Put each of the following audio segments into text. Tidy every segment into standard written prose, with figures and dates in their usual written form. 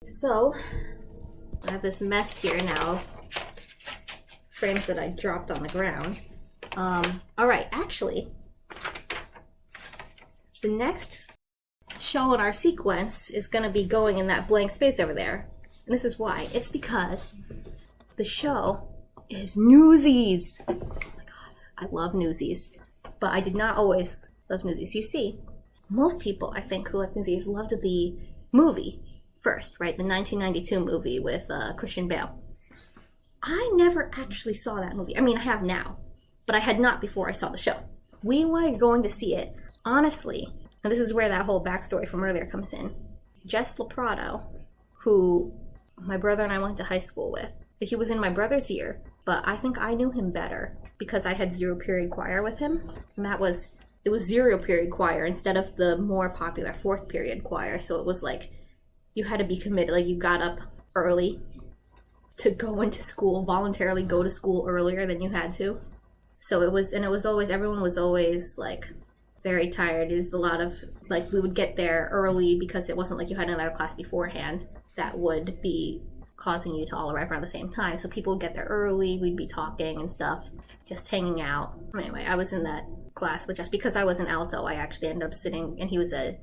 So, I have this mess here now of frames that I dropped on the ground. Alright, actually, the next show in our sequence is going to be going in that blank space over there. And this is why. It's because the show is Newsies. Oh my god, I love Newsies. But I did not always love Newsies. You see, most people, I think, who like Newsies loved the movie first, right? The 1992 movie with Christian Bale. I never actually saw that movie. I mean, I have now, but I had not before I saw the show. We were going to see it, honestly, and this is where that whole backstory from earlier comes in. Jess Loprato, who my brother and I went to high school with, he was in my brother's year, but I think I knew him better because I had zero period choir with him. And it was zero period choir instead of the more popular fourth period choir. So it was like you had to be committed, like you got up early to go into school, voluntarily go to school earlier than you had to. So everyone was always like very tired. It was a lot of, like, we would get there early because it wasn't like you had another class beforehand that would be causing you to all arrive around the same time. So people would get there early, we'd be talking and stuff, just hanging out. Anyway, I was in that class with Jess. Because I was an alto, I actually ended up sitting, and he was a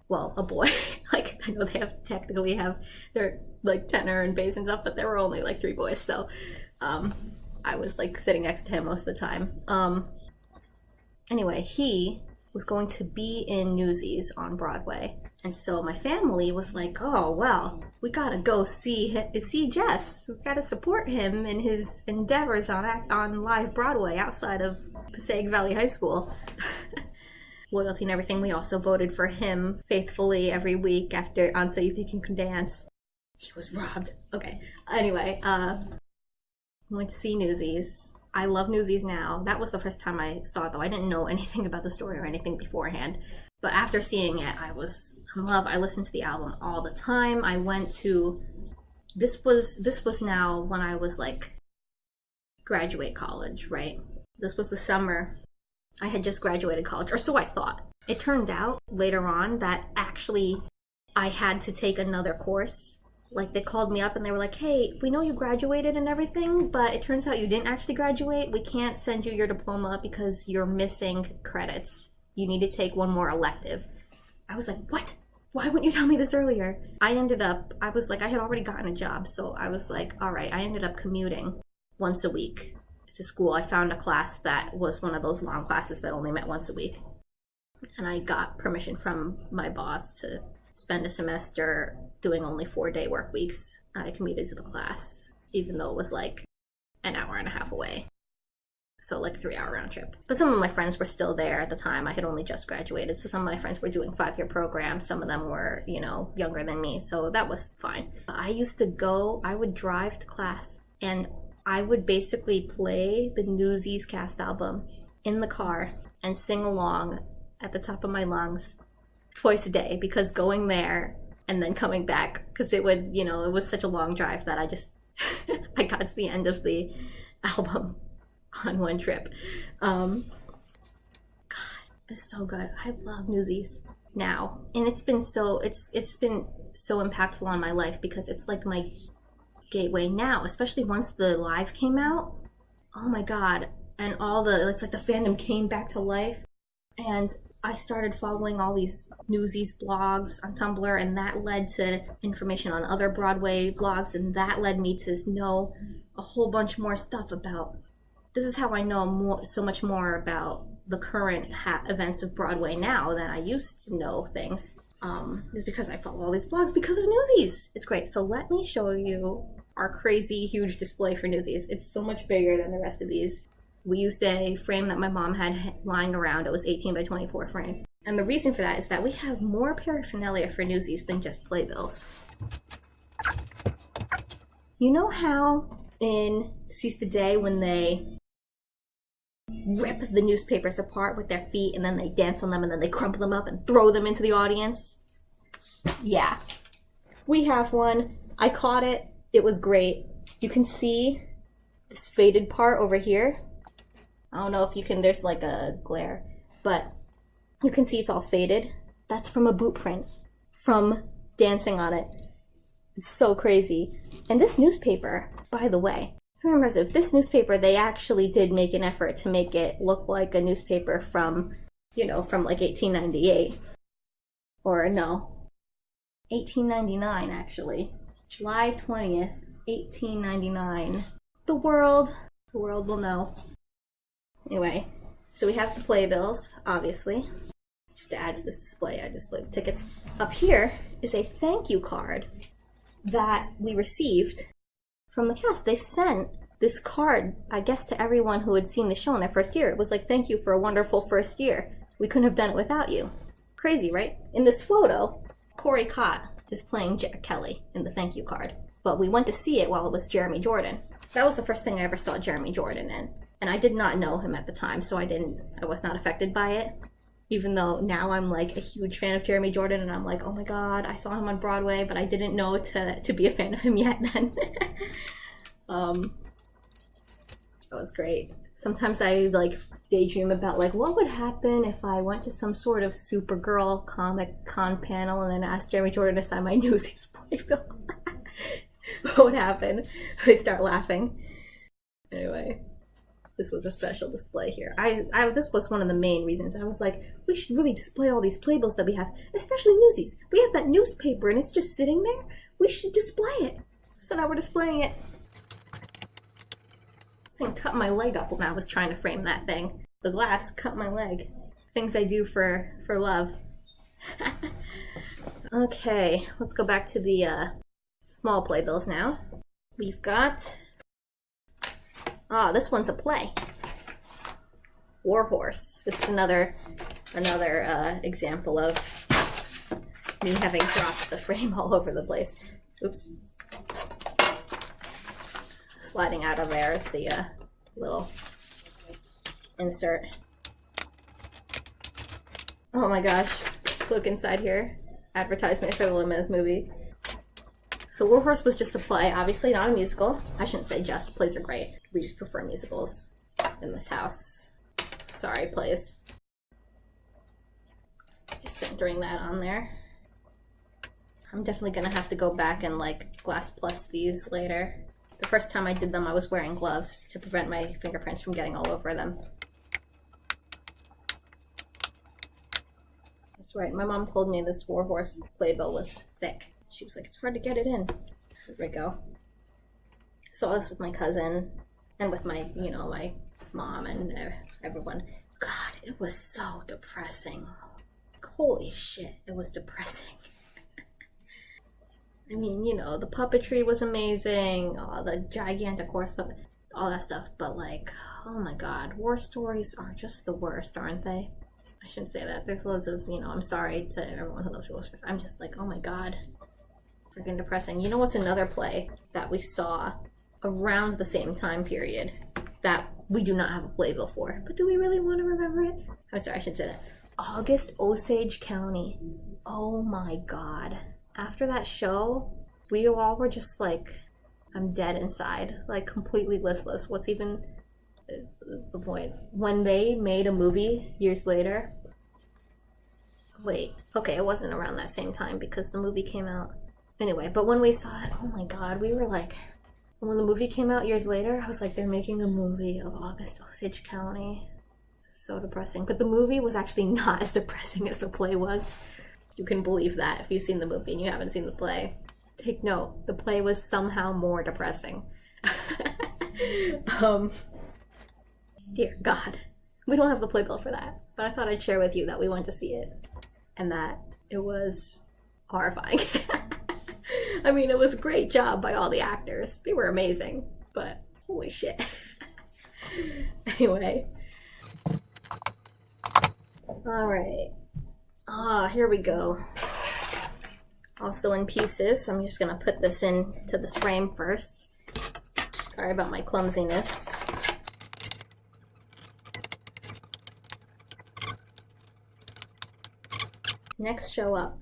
boy. Like, I know they technically have their, like, tenor and bass and stuff, but there were only, like, 3 boys, so, I was, like, sitting next to him most of the time. Anyway, he was going to be in Newsies on Broadway, and so my family was like, oh, well, we gotta go see Jess. We gotta support him in his endeavors on live Broadway outside of Passaic Valley High School. Loyalty and everything. We also voted for him faithfully every week after on So You Can Dance. He was robbed. Okay. Anyway, went to see Newsies. I love Newsies now. That was the first time I saw it, though. I didn't know anything about the story or anything beforehand. But after seeing it, I was in love. I listened to the album all the time. I went to... This was now when I was, like, graduate college, right? This was the summer. I had just graduated college, or so I thought. It turned out later on that actually I had to take another course. Like, they called me up and they were like, hey, we know you graduated and everything, but it turns out you didn't actually graduate. We can't send you your diploma because you're missing credits. You need to take one more elective. I was like, what? Why wouldn't you tell me this earlier? I was like, I had already gotten a job, so I was like, all right. I ended up commuting once a week to school. I found a class that was one of those long classes that only met once a week. And I got permission from my boss to spend a semester doing only 4-day work weeks. I commuted to the class, even though it was like an hour and a half away. So like a 3-hour round trip. But some of my friends were still there at the time. I had only just graduated. So some of my friends were doing 5-year programs. Some of them were, younger than me. So that was fine. I would drive to class and I would basically play the Newsies cast album in the car and sing along at the top of my lungs twice a day, because going there and then coming back, because it was such a long drive that I just I got to the end of the album on one trip. God, it's so good. I love Newsies now, and it's been so impactful on my life because it's like my gateway now, especially once the live came out. Oh my god. And it's like the fandom came back to life, and I started following all these Newsies blogs on Tumblr, and that led to information on other Broadway blogs, and that led me to know a whole bunch more stuff about... This is how I know so much more about the current events of Broadway now than I used to know things. Is because I follow all these blogs because of Newsies. It's great. So let me show you our crazy huge display for Newsies. It's so much bigger than the rest of these. We used a frame that my mom had lying around. It was 18 by 24 frame. And the reason for that is that we have more paraphernalia for Newsies than just playbills. You know how in Seize the Day when they rip the newspapers apart with their feet and then they dance on them and then they crumple them up and throw them into the audience? Yeah. We have one. I caught it. It was great. You can see this faded part over here. I don't know if you can, there's like a glare, but you can see it's all faded. That's from a boot print from dancing on it. It's so crazy. And this newspaper, by the way, very impressive. This newspaper, they actually did make an effort to make it look like a newspaper from, you know, from like 1898. Or no, 1899 actually. July 20th, 1899. The world will know. Anyway, so we have the playbills, obviously. Just to add to this display, I displayed the tickets. Up here is a thank you card that we received from the cast. They sent this card, I guess, to everyone who had seen the show in their first year. It was like, thank you for a wonderful first year. We couldn't have done it without you. Crazy, right? In this photo, Corey Cott is playing Jack Kelly in the thank you card. But we went to see it while it was Jeremy Jordan. That was the first thing I ever saw Jeremy Jordan in. And I did not know him at the time, so I was not affected by it. Even though now I'm like a huge fan of Jeremy Jordan, and I'm like, oh my god, I saw him on Broadway, but I didn't know to be a fan of him yet then. That was great. Sometimes I like daydream about like what would happen if I went to some sort of Supergirl Comic Con panel and then asked Jeremy Jordan to sign my Newsies playbill. What would happen? They start laughing. Anyway. This was a special display here. This was one of the main reasons. I was like, we should really display all these playbills that we have, especially Newsies. We have that newspaper and it's just sitting there. We should display it. So now we're displaying it. This thing cut my leg up when I was trying to frame that thing. The glass cut my leg. Things I do for love. Okay, let's go back to the small playbills now. We've got... this one's a play. Warhorse. This is another example of me having dropped the frame all over the place. Oops. Sliding out of there is the little insert. Oh my gosh. Look inside here. Advertisement for the Limitless movie. So Warhorse was just a play, obviously not a musical. I shouldn't say just, plays are great. We just prefer musicals in this house. Sorry, plays. Just centering that on there. I'm definitely gonna have to go back and like glass plus these later. The first time I did them, I was wearing gloves to prevent my fingerprints from getting all over them. That's right, my mom told me this Warhorse playbill was thick. She was like, it's hard to get it in. There we go. Saw this with my cousin and with my, you know, my mom and everyone. God, it was so depressing. Holy shit, it was depressing. I mean, you know, the puppetry was amazing, the gigantic horse puppet, all that stuff, but like, oh my god, war stories are just the worst, aren't they? I shouldn't say that. There's loads of, you know, I'm sorry to everyone who loves war stories. I'm just like, oh my god. Freaking depressing. You know what's another play that we saw around the same time period that we do not have a playbill for? But do we really want to remember it? I'm sorry, I should say that. August, Osage County. Oh my god. After that show, we all were just like, I'm dead inside. Like, completely listless. What's even the point? When they made a movie years later... Wait, okay, it wasn't around that same time because the movie came out... Anyway, but when we saw it, oh my god, we were like... When the movie came out years later, I was like, they're making a movie of August, Osage County. So depressing. But the movie was actually not as depressing as the play was. You can believe that if you've seen the movie and you haven't seen the play. Take note, the play was somehow more depressing. Dear God. We don't have the playbill for that. But I thought I'd share with you that we went to see it. And that it was horrifying. I mean, it was a great job by all the actors. They were amazing. But holy shit. Anyway. Alright. Here we go. Also in pieces. I'm just gonna put this into this frame first. Sorry about my clumsiness. Next show up.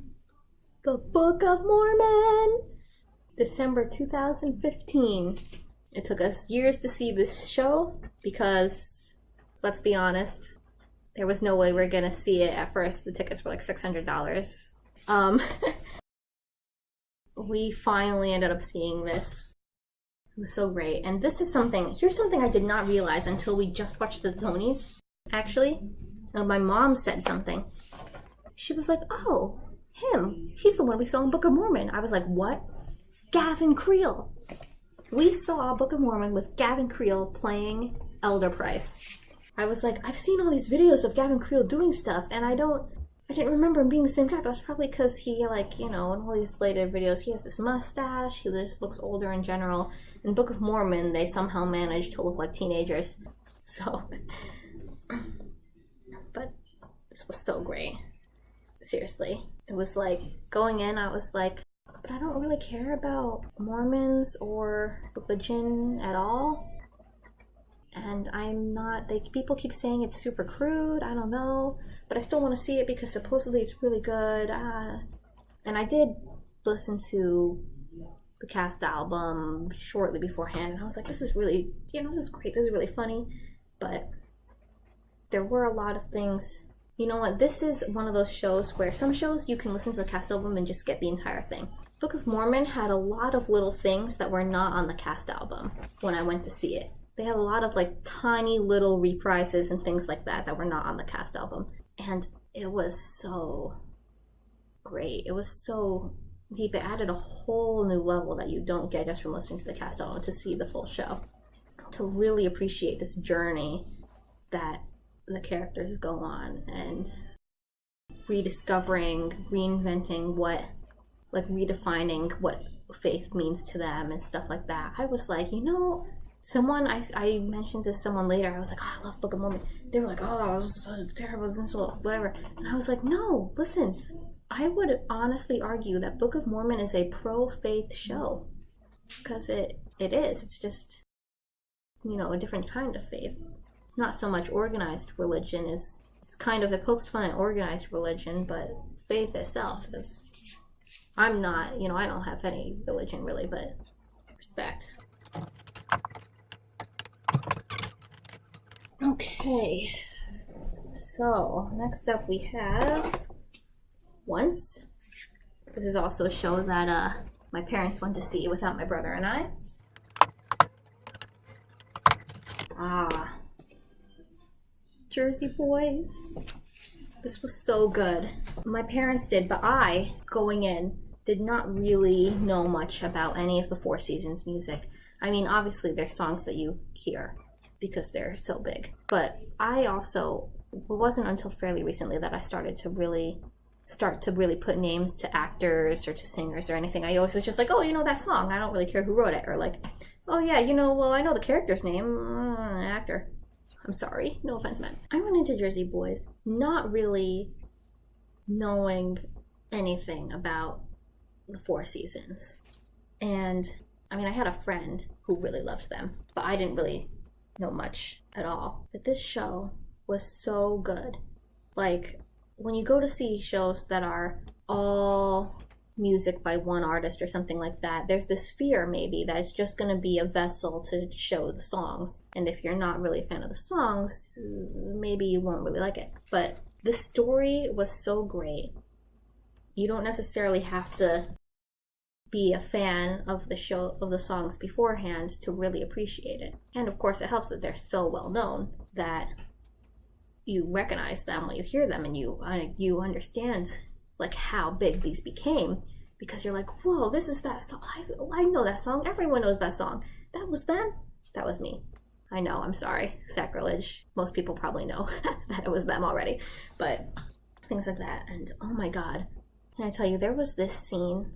The Book of Mormon! December 2015. It took us years to see this show because, let's be honest, there was no way we were gonna see it at first. The tickets were like $600. we finally ended up seeing this. It was so great. And this is here's something I did not realize until we just watched the Tonys, actually. My mom said something. She was like, oh, him. He's the one we saw in Book of Mormon. I was like, what? Gavin Creel. We saw Book of Mormon with Gavin Creel playing Elder Price. I was like, I've seen all these videos of Gavin Creel doing stuff, and I didn't remember him being the same guy, but that's probably because he, like, you know, in all these later videos, he has this mustache, he just looks older in general. In Book of Mormon, they somehow managed to look like teenagers. So, but this was so great. Seriously. It was like, going in, I was like, but I don't really care about Mormons or religion at all. And I'm not, people keep saying it's super crude, I don't know, but I still want to see it because supposedly it's really good. And I did listen to the cast album shortly beforehand, and I was like, this is really, you know, this is great, this is really funny, but there were a lot of things. You know what, this is one of those shows where some shows you can listen to the cast album and just get the entire thing. Book of Mormon had a lot of little things that were not on the cast album when I went to see it. They had a lot of like tiny little reprises and things like that were not on the cast album. And it was so great. It was so deep. It added a whole new level that you don't get just from listening to the cast album to see the full show. To really appreciate this journey that the characters go on and rediscovering, reinventing redefining what faith means to them and stuff like that. I was like, you know, I mentioned to someone later, I was like, oh, I love Book of Mormon. They were like, oh, it was so terrible, it was insult, whatever. And I was like, no, listen, I would honestly argue that Book of Mormon is a pro-faith show. Because it is. It's just, you know, a different kind of faith. It's not so much organized religion. It's kind of, it pokes fun at organized religion, but faith itself is, I'm not, you know, I don't have any religion really, but respect. Okay, so next up we have Once. This is also a show that my parents went to see without my brother and I. Jersey Boys. This was so good. My parents did, but I, going in, did not really know much about any of the Four Seasons music. I mean, obviously there's songs that you hear because they're so big. But it wasn't until fairly recently that I started to really put names to actors or to singers or anything. I always was just like, oh, you know that song, I don't really care who wrote it. Or like, oh yeah, you know, well, I know the character's name, actor. I'm sorry, no offense meant. I went into Jersey Boys not really knowing anything about the Four Seasons. And I mean, I had a friend who really loved them, but I didn't really know much at all. But this show was so good. Like, when you go to see shows that are all music by one artist or something like that, there's this fear maybe that it's just going to be a vessel to show the songs. And if you're not really a fan of the songs, maybe you won't really like it. But the story was so great. You don't necessarily have to be a fan of the show, of the songs beforehand to really appreciate it. And of course it helps that they're so well known that you recognize them when you hear them, and you understand like how big these became, because you're like, whoa, this is that song. I know that song. Everyone knows that song. That was them. That was me. I know, I'm sorry. Sacrilege. Most people probably know that it was them already. But things like that. And oh my God. Can I tell you, there was this scene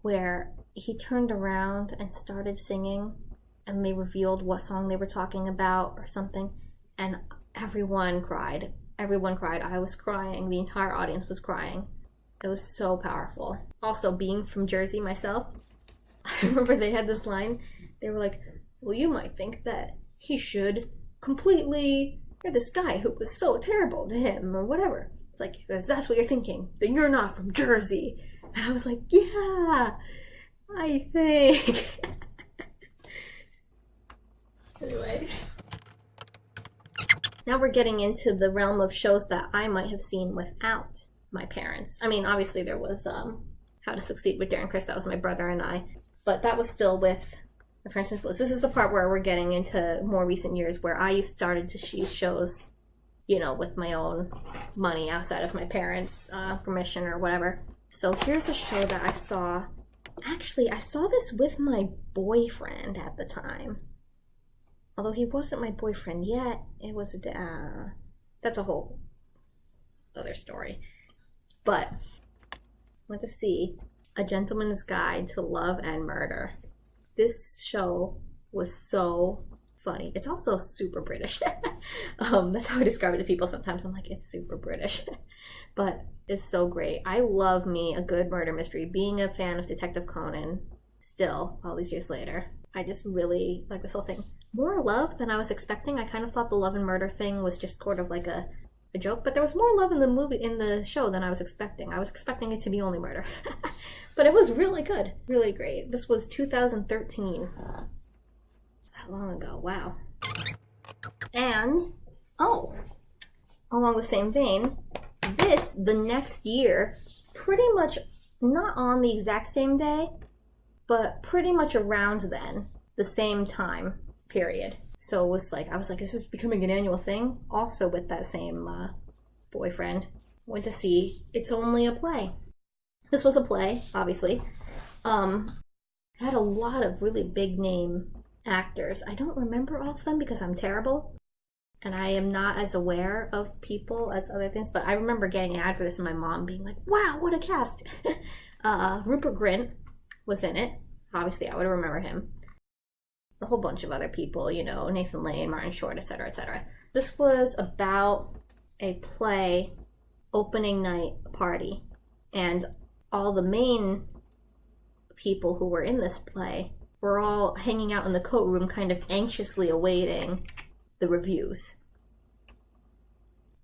where he turned around and started singing, and they revealed what song they were talking about or something. And everyone cried. Everyone cried. I was crying. The entire audience was crying. It was so powerful. Also, being from Jersey myself, I remember they had this line. They were like, well, you might think that he should completely, you're this guy who was so terrible to him or whatever. It's like, if that's what you're thinking, then you're not from Jersey. And I was like, yeah, I think. Anyway. Now we're getting into the realm of shows that I might have seen without my parents. I mean, obviously there was How to Succeed with Darren Criss. That was my brother and I. But that was still with My Princess Bliss. This is the part where we're getting into more recent years where I started to see shows, you know, with my own money outside of my parents' permission or whatever. So here's a show that I saw. Actually, I saw this with my boyfriend at the time. Although he wasn't my boyfriend yet. It was that's a whole other story. But I went to see A Gentleman's Guide to Love and Murder. This show was so funny. It's also super British. That's how I describe it to people sometimes. I'm like, it's super British. But it's so great. I love me a good murder mystery. Being a fan of Detective Conan, still, all these years later, I just really like this whole thing. More love than I was expecting. I kind of thought the love and murder thing was just sort of like a joke, but there was more love in the show than I was expecting. I was expecting it to be only murder. But it was really good. Really great. This was 2013. That long ago. Wow. And, along the same vein, the next year, pretty much not on the exact same day, but pretty much around then, the same time period. So it was like, I was like, is this becoming an annual thing? Also with that same boyfriend, went to see It's Only a Play. This was a play, obviously. Had a lot of really big name actors. I don't remember all of them because I'm terrible. And I am not as aware of people as other things. But I remember getting an ad for this and my mom being like, wow, what a cast. Rupert Grint was in it. Obviously, I would remember him. A whole bunch of other people, you know, Nathan Lane, Martin Short, etc., etc. This was about a play opening night party. And all the main people who were in this play were all hanging out in the coat room kind of anxiously awaiting the reviews.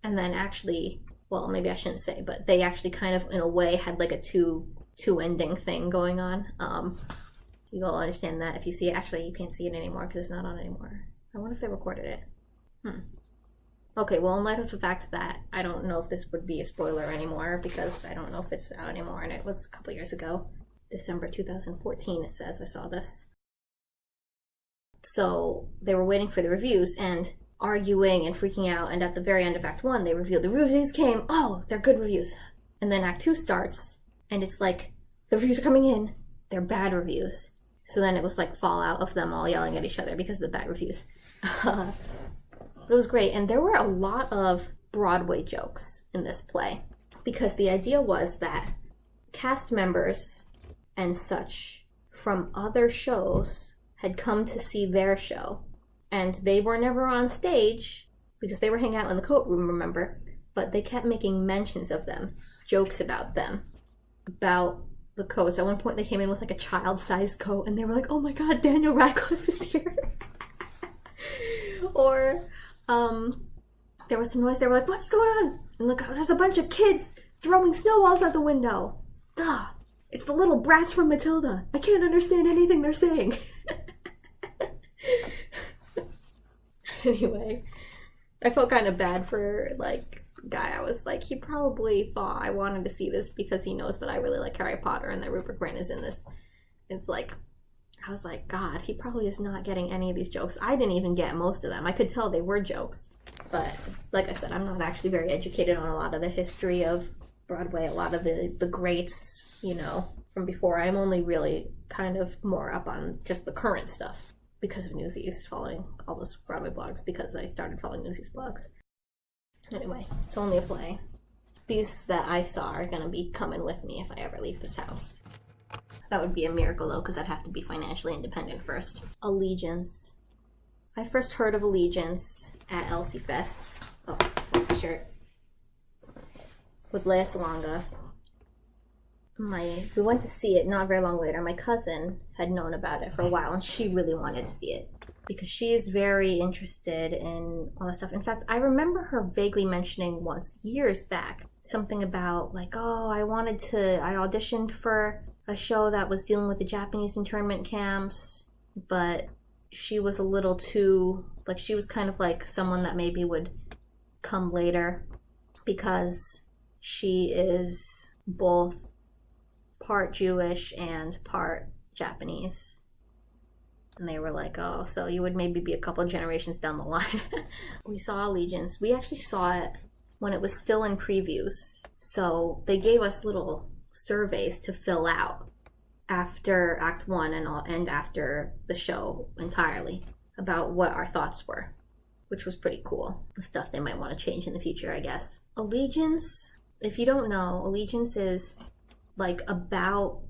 And then actually, well, maybe I shouldn't say, but they actually kind of, in a way, had like a two ending thing going on. You'll understand that if you see it. Actually, you can't see it anymore because it's not on anymore. I wonder if they recorded it. Okay, well, in light of the fact that I don't know if this would be a spoiler anymore because I don't know if it's out anymore, and it was a couple years ago. December 2014, it says I saw this. So they were waiting for the reviews and arguing and freaking out, and at the very end of Act 1, they revealed the reviews came. Oh, they're good reviews. And then Act 2 starts, and it's like, the reviews are coming in. They're bad reviews. So then it was like fallout of them all yelling at each other because of the bad reviews. But it was great. And there were a lot of Broadway jokes in this play because the idea was that cast members and such from other shows had come to see their show. And they were never on stage because they were hanging out in the coat room, remember? But they kept making mentions of them, jokes about them, about the coats. At one point they came in with like a child-sized coat and they were like, oh my god, Daniel Radcliffe is here. Or there was some noise. They were like, what's going on? And look, there's a bunch of kids throwing snowballs out the window. Duh, it's the little brats from Matilda. I can't understand anything they're saying. Anyway, I felt kind of bad for like guy. I was like, he probably thought I wanted to see this because he knows that I really like Harry Potter and that Rupert Grint is in this. It's like, I was like, God, he probably is not getting any of these jokes. I didn't even get most of them. I could tell they were jokes. But like I said, I'm not actually very educated on a lot of the history of Broadway, a lot of the greats, you know, from before. I'm only really kind of more up on just the current stuff because of Newsies, following all those Broadway blogs because I started following Newsies blogs. Anyway, It's Only a Play. These that I saw are going to be coming with me if I ever leave this house. That would be a miracle, though, because I'd have to be financially independent first. Allegiance. I first heard of Allegiance at Elsie Fest. Oh, shirt. With Lea Salonga. We went to see it not very long later. My cousin had known about it for a while, and she really wanted to see it. Because she is very interested in all that stuff. In fact, I remember her vaguely mentioning once, years back, something about, like, oh, I auditioned for a show that was dealing with the Japanese internment camps, but she was a little too, like, she was kind of like someone that maybe would come later because she is both part Jewish and part Japanese. And they were like, oh, so you would maybe be a couple of generations down the line. We saw Allegiance. We actually saw it when it was still in previews. So they gave us little surveys to fill out after Act 1 and after the show entirely about what our thoughts were, which was pretty cool. The stuff they might want to change in the future, I guess. Allegiance, if you don't know, Allegiance is like about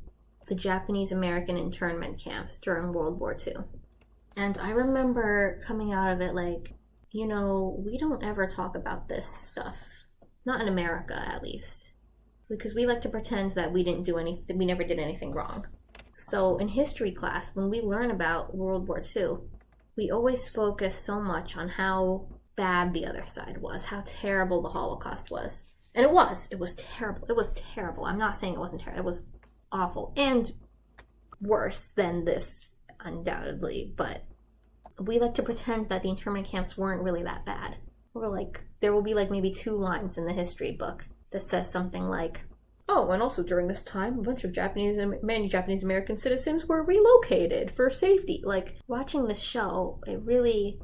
the Japanese American internment camps during World War II. And I remember coming out of it like, you know, we don't ever talk about this stuff. Not in America, at least. Because we like to pretend that we didn't do anything, we never did anything wrong. So in history class, when we learn about World War II, we always focus so much on how bad the other side was, how terrible the Holocaust was. And it was terrible. It was terrible. I'm not saying it wasn't terrible. It was awful and worse than this, undoubtedly. But we like to pretend that the internment camps weren't really that bad. We're like, there will be like maybe 2 lines in the history book that says something like, oh, and also during this time, a bunch of many Japanese American citizens were relocated for safety. Like, watching this show, it really,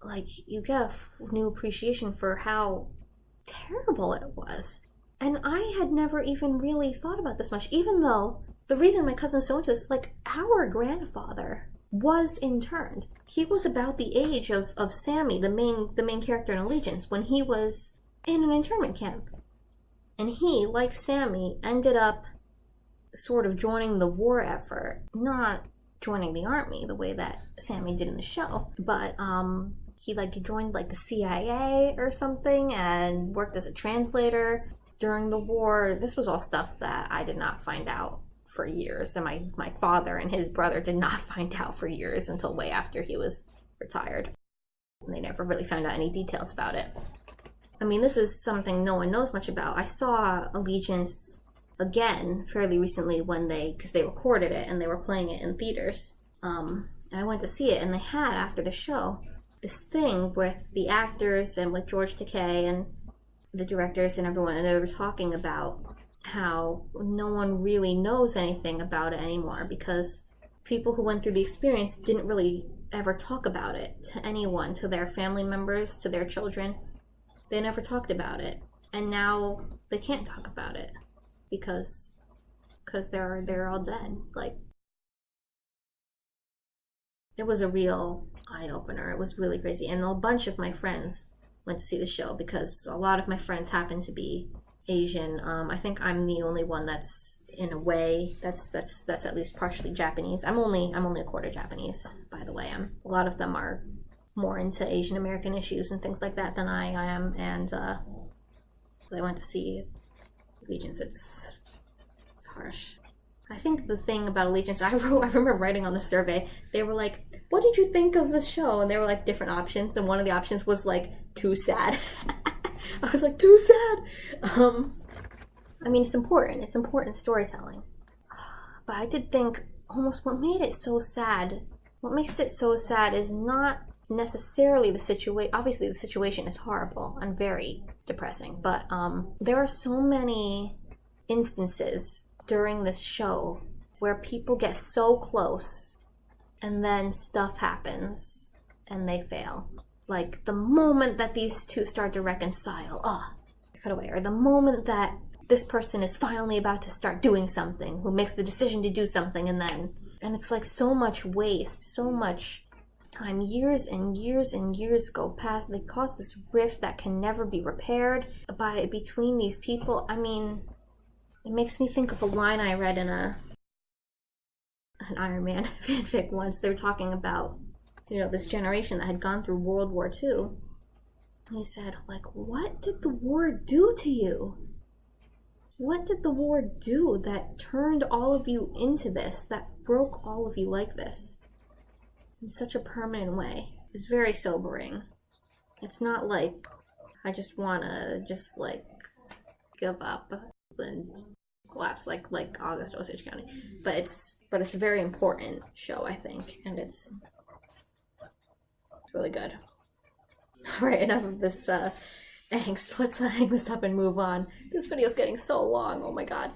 like, you get a new appreciation for how terrible it was. And I had never even really thought about this much, even though the reason my cousin's so into this, like, our grandfather was interned. He was about the age of Sammy, the main character in Allegiance, when he was in an internment camp. And he, like Sammy, ended up sort of joining the war effort, not joining the army the way that Sammy did in the show, but he joined like the CIA or something and worked as a translator during the war. This was all stuff that I did not find out for years, and my father and his brother did not find out for years until way after he was retired. And they never really found out any details about it. I mean, this is something no one knows much about. I saw Allegiance again fairly recently because they recorded it and they were playing it in theaters. And I went to see it, and they had, after the show, this thing with the actors and with George Takei and the directors and everyone, and they were talking about how no one really knows anything about it anymore because people who went through the experience didn't really ever talk about it to anyone, to their family members, to their children. They never talked about it, and now they can't talk about it because they're all dead. Like, it was a real eye-opener. It was really crazy, and a bunch of my friends went to see the show because a lot of my friends happen to be Asian. I think I'm the only one that's, in a way, that's at least partially Japanese. I'm only a quarter Japanese, by the way. A lot of them are more into Asian American issues and things like that than I am, and I went to see Allegiance. It's harsh. I think the thing about Allegiance, I remember writing on the survey, they were like, what did you think of the show? And there were like different options, and one of the options was like, too sad. I was like, too sad. I mean, it's important storytelling. But I did think almost what makes it so sad is not necessarily the situation. Obviously the situation is horrible and very depressing, but there are so many instances during this show where people get so close and then stuff happens and they fail. Like the moment that these two start to reconcile, cut away, or the moment that this person is finally about to start doing something, who makes the decision to do something, and it's like so much waste, so much time, years and years and years go past. They cause this rift that can never be repaired between these people. I mean, it makes me think of a line I read in an Iron Man fanfic once. They were talking about, this generation that had gone through World War II. And he said, like, what did the war do to you? What did the war do that turned all of you into this, that broke all of you like this? In such a permanent way. It's very sobering. It's not like I just wanna give up and collapse like August Osage County. But it's a very important show, I think, and it's really good. Alright, enough of this angst. Let's hang this up and move on. This video's getting so long, oh my god.